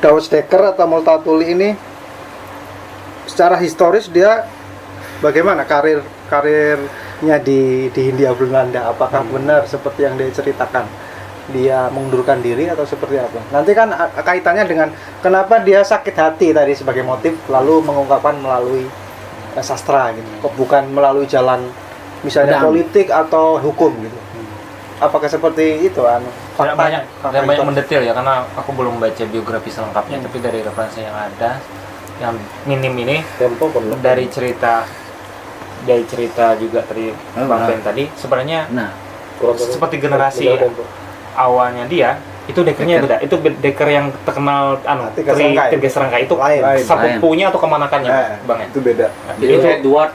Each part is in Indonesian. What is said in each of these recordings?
Douwe Dekker atau Multatuli ini secara historis dia bagaimana karirnya di Hindia Belanda? Apakah benar seperti yang dia ceritakan? Dia mengundurkan diri atau seperti apa? Nanti kan kaitannya dengan kenapa dia sakit hati tadi sebagai motif, lalu mengungkapkan melalui sastra gitu. Kok bukan melalui jalan misalnya politik atau hukum gitu. Apakah seperti itu tidak banyak mendetail ya, karena aku belum baca biografi selengkapnya, tapi dari referensi yang ada yang minim ini dari cerita juga dari Bang Ben tadi sebenarnya seperti generasi awalnya dia itu Dekkernya beda. Itu Dekker yang terkenal tiga serangkai itu sepupunya atau kemanakannya Bang ya? Itu beda. Itu Edward.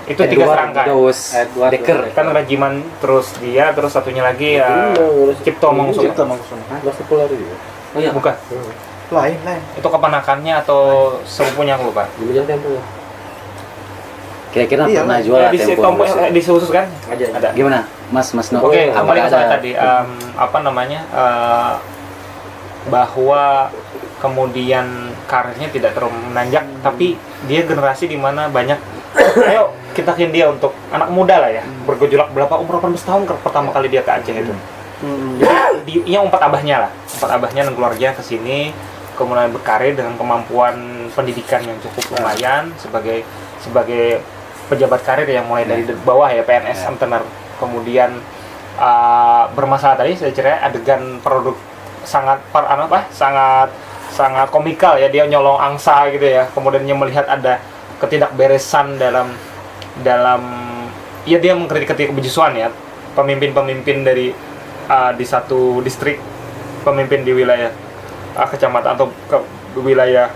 Itu tiga serangkai. Dekker kan regimen, terus dia, terus satunya lagi Cipto Mangkusono. Oh iya, bukan. Lain. Itu kepanakannya atau sepupunya aku lupa. Kira-kira pernah jual Tempo di khusus kan? Ada. Gimana, Mas No? Oke, kembali ke soal tadi bahwa kemudian karirnya tidak terlalu menanjak, tapi dia generasi di mana banyak ayo kita kirim dia untuk anak muda lah ya, bergejolak umur 18 tahun pertama kali dia ke Aceh itu. Jadi dia empat abahnya dan keluarga ke sini, kemudian berkarir dengan kemampuan pendidikan yang cukup lumayan sebagai pejabat karir yang mulai dari bawah ya, PNS antenar. Kemudian bermasalah tadi saya cerita adegan produk sangat komikal ya, dia nyolong angsa gitu ya, kemudian dia melihat ada ketidakberesan dalam ya, dia mengkritik kebejusuan ya, pemimpin dari di satu distrik, pemimpin di wilayah kecamatan atau wilayah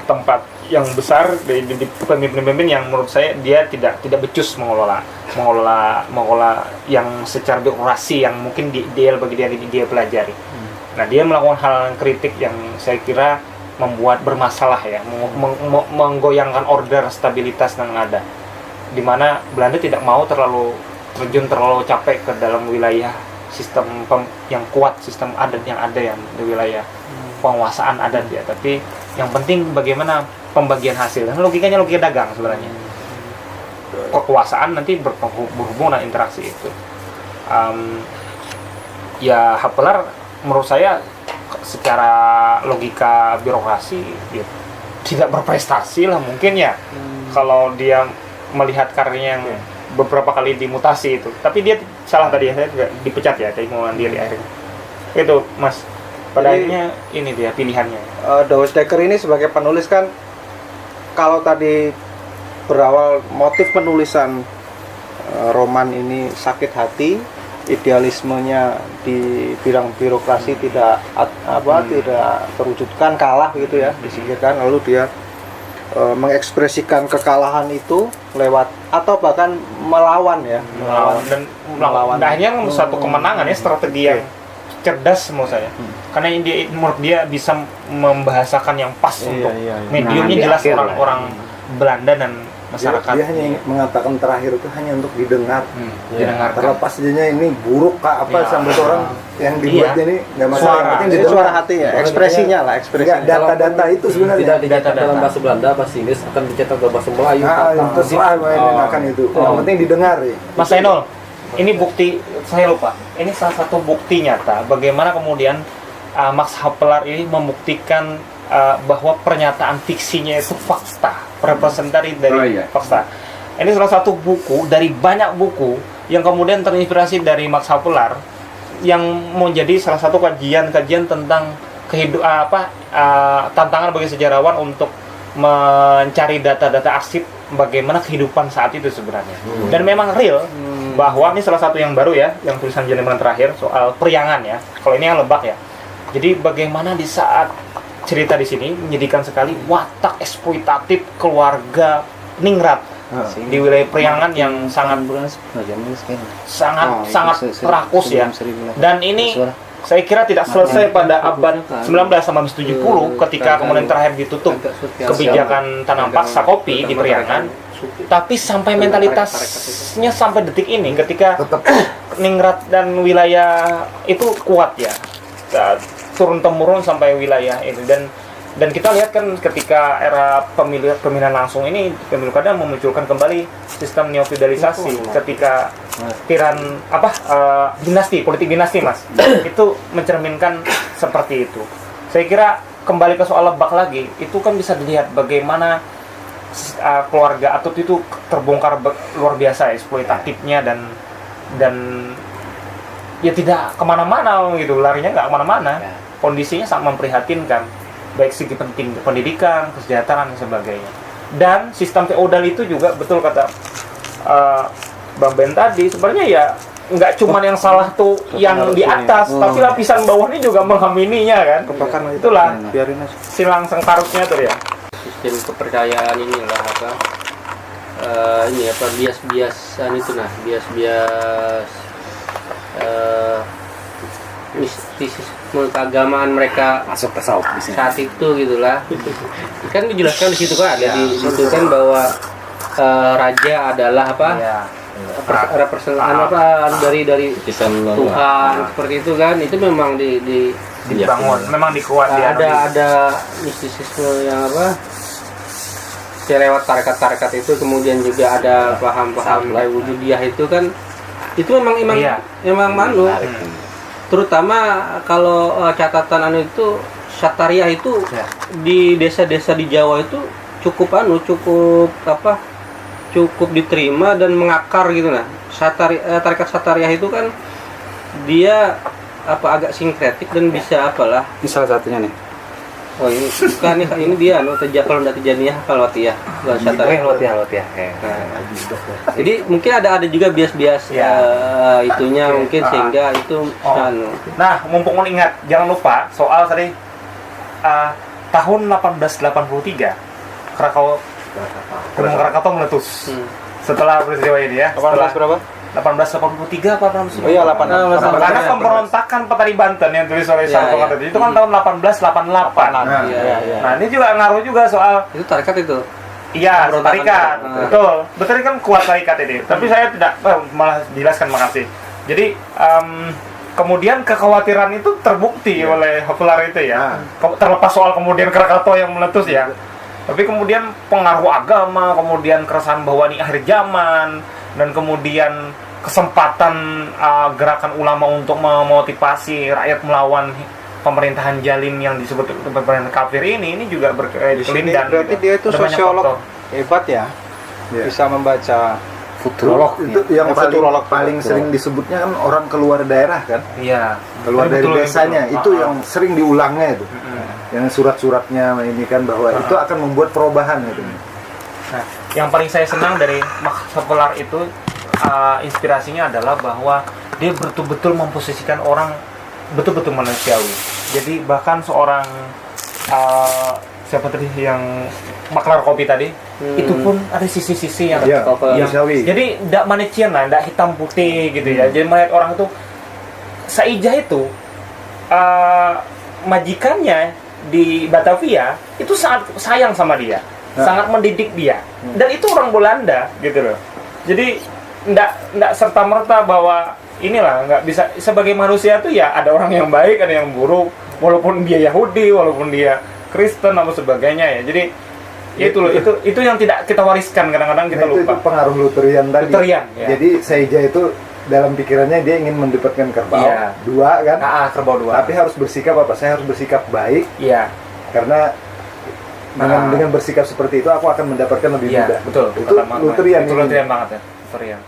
tempat yang besar, di pemimpin yang menurut saya dia tidak becus mengelola yang secara birokrasi yang mungkin ideal bagi dia pelajari. Nah, dia melakukan hal kritik yang saya kira membuat bermasalah ya, menggoyangkan order stabilitas yang ada, di mana Belanda tidak mau terlalu capek ke dalam wilayah sistem yang kuat, sistem adat yang ada yang di wilayah penguasaan adat ya, tapi yang penting bagaimana pembagian hasil, dan logikanya logika dagang sebenarnya. Kekuasaan nanti berhubungan dengan interaksi itu. Ya Hapeler menurut saya secara logika birokrasi ya, tidak berprestasi lah mungkin ya, kalau dia melihat karirnya yang beberapa kali dimutasi itu. Tapi dia salah tadi ya, saya juga dipecat ya, tadi mau mandiri akhirnya. Itu Mas. Pada akhirnya ini dia pilihannya. Douwe Dekker ini sebagai penulis kan, kalau tadi berawal motif penulisan roman ini sakit hati, idealismenya di bidang birokrasi tidak terwujudkan, kalah gitu ya, disingkirkan, lalu dia mengekspresikan kekalahan itu lewat atau bahkan melawan dan akhirnya satu kemenangan ya, strategi yang cerdas menurut saya, karena menurut dia bisa membahasakan yang pas untuk mediumnya jelas orang Belanda dan masyarakat. Dia hanya mengatakan terakhir itu hanya untuk didengar. Didengarkan. Terlepas dia ini buruk sampai orang yang dibuatnya ini nggak masalah. Suara hati ya, ekspresinya. Data-data itu sebenarnya tidak dicetak dalam bahasa Belanda, bahasa Inggris, akan dicetak dalam bahasa Melayu. Terserah akan itu. Yang penting didengar ya. Mas Zainul, ini bukti, saya lupa. Ini salah satu bukti nyata bagaimana kemudian Max Havelaar ini membuktikan bahwa pernyataan fiksinya itu fakta, representasi dari fakta. Ini salah satu buku dari banyak buku yang kemudian terinspirasi dari Max Havelaar, yang menjadi salah satu kajian tentang tantangan bagi sejarawan untuk mencari data-data arsip bagaimana kehidupan saat itu sebenarnya. Dan memang real bahwa ini salah satu yang baru ya, yang tulisan Janeman terakhir soal Priangan ya. Kalau ini yang Lebak ya. Jadi bagaimana di saat cerita di sini menyedihkan sekali watak eksploitatif keluarga Ningrat di wilayah Priangan yang sangat rakus ya. Dan ini saya kira tidak selesai pada abad 19 sampai 70 ketika kemudian terakhir ditutup kebijakan tanam paksa kopi di Priangan. Tapi sampai mentalitasnya sampai detik ini ketika Ningrat dan wilayah itu kuat ya. turun temurun sampai wilayah itu. Dan kita lihat kan ketika era pemilihan langsung ini, pemilu kada memunculkan kembali sistem neofeudalisasi ketika politik dinasti Mas. Itu mencerminkan seperti itu. Saya kira kembali ke soal Lebak lagi, itu kan bisa dilihat bagaimana keluarga Atut itu terbongkar luar biasa eksploitatifnya dan ya tidak kemana-mana gitu, larinya nggak kemana-mana. Kondisinya sangat memprihatinkan, baik segi pendidikan, kesejahteraan dan sebagainya. Dan sistem feodal itu juga betul kata Bang Ben tadi, sebenarnya ya nggak cuma yang salah tuh yang di atas, tapi lapisan bawahnya juga mengamininya kan. Itulah silang sengkarutnya tuh ya. Sistem kepercayaan inilah bias-biasan itu bias-bias mistisisme keagamaan mereka Masuk tasawuf di sini. saat itu gitulah. Kan dijelaskan di situ kan ada di situ kan bahwa raja adalah representasi dari Tuhan seperti itu kan. Itu memang dibangun, memang dikuat ada mistisisme yang lewat tarekat-tarekat itu, kemudian juga ada paham-paham wujudiyah itu kan, itu memang malu. Terutama kalau catatan itu Syatariah itu di desa-desa di Jawa itu cukup diterima dan mengakar gitu nah. Tarekat Syatariah itu kan dia agak sinkretik dan bisa Ini salah satunya nih. Oh ini bukan ini dia kalau tidak Tijaniyah Kalwatiyah bukan Syatariah. Kalwatiyah. Jadi mungkin ada juga bias-bias itunya mungkin sehingga itu Nah, mumpung ingat, jangan lupa soal tadi tahun 1883 Gunung Krakatau meletus. Setelah peristiwa ini ya. 18 berapa? 1883 apa 1883? Oh iya, 18. Karena pemberontakan Petani Banten yang tulis oleh Sarto Kartini itu kan tahun 1888. Nah, ini juga ngaruh juga soal itu tarekat itu. Iya, tarikat. Betul. Betul kan kuat tarikat ini. Tapi saya tidak malah jelaskan, makasih. Jadi kemudian kekhawatiran itu terbukti oleh Hovelar itu ya. Terlepas soal kemudian Krakatau yang meletus ya. Tapi kemudian pengaruh agama, kemudian keresahan bahwa ini akhir zaman, dan kemudian kesempatan gerakan ulama untuk memotivasi rakyat melawan pemerintahan Jalim yang disebut pemerintahan kafir ini juga berkelin dan berarti dia itu sosiolog hebat ya, bisa membaca futurolog. Itu yang paling sering disebutnya kan orang keluar daerah kan. Iya. Keluar dari desanya itu yang sering diulangnya itu. Yang surat-suratnya ini kan bahwa itu akan membuat perubahan gitu. Nah, yang paling saya senang dari Max Havelaar itu inspirasinya adalah bahwa dia betul-betul memposisikan orang betul-betul manusiawi. Jadi bahkan seorang siapa tadi yang maklar kopi tadi, itu pun ada sisi-sisi yang manusiawi. Jadi tidak Manician lah, tidak hitam putih gitu ya. Jadi melihat orang itu Saijah itu majikannya di Batavia itu sangat sayang sama dia. Sangat mendidik dia, dan itu orang Belanda gitu loh. Jadi nggak serta-merta bahwa inilah nggak bisa sebagai manusia tuh ya ada orang yang baik, ada yang buruk, walaupun dia Yahudi, walaupun dia Kristen atau sebagainya ya. Jadi ya itu yang tidak kita wariskan, kadang-kadang kita lupa. Itu pengaruh Lutherian tadi. Ya. Jadi Saijah itu dalam pikirannya dia ingin mendapatkan kerbau dua kan? Kerbau dua. Tapi harus bersikap apa? Saya harus bersikap baik. Iya. Karena dengan bersikap seperti itu aku akan mendapatkan lebih mudah. Betul. Itu Lutherian. Itu Lutherian banget ya. Lutherian.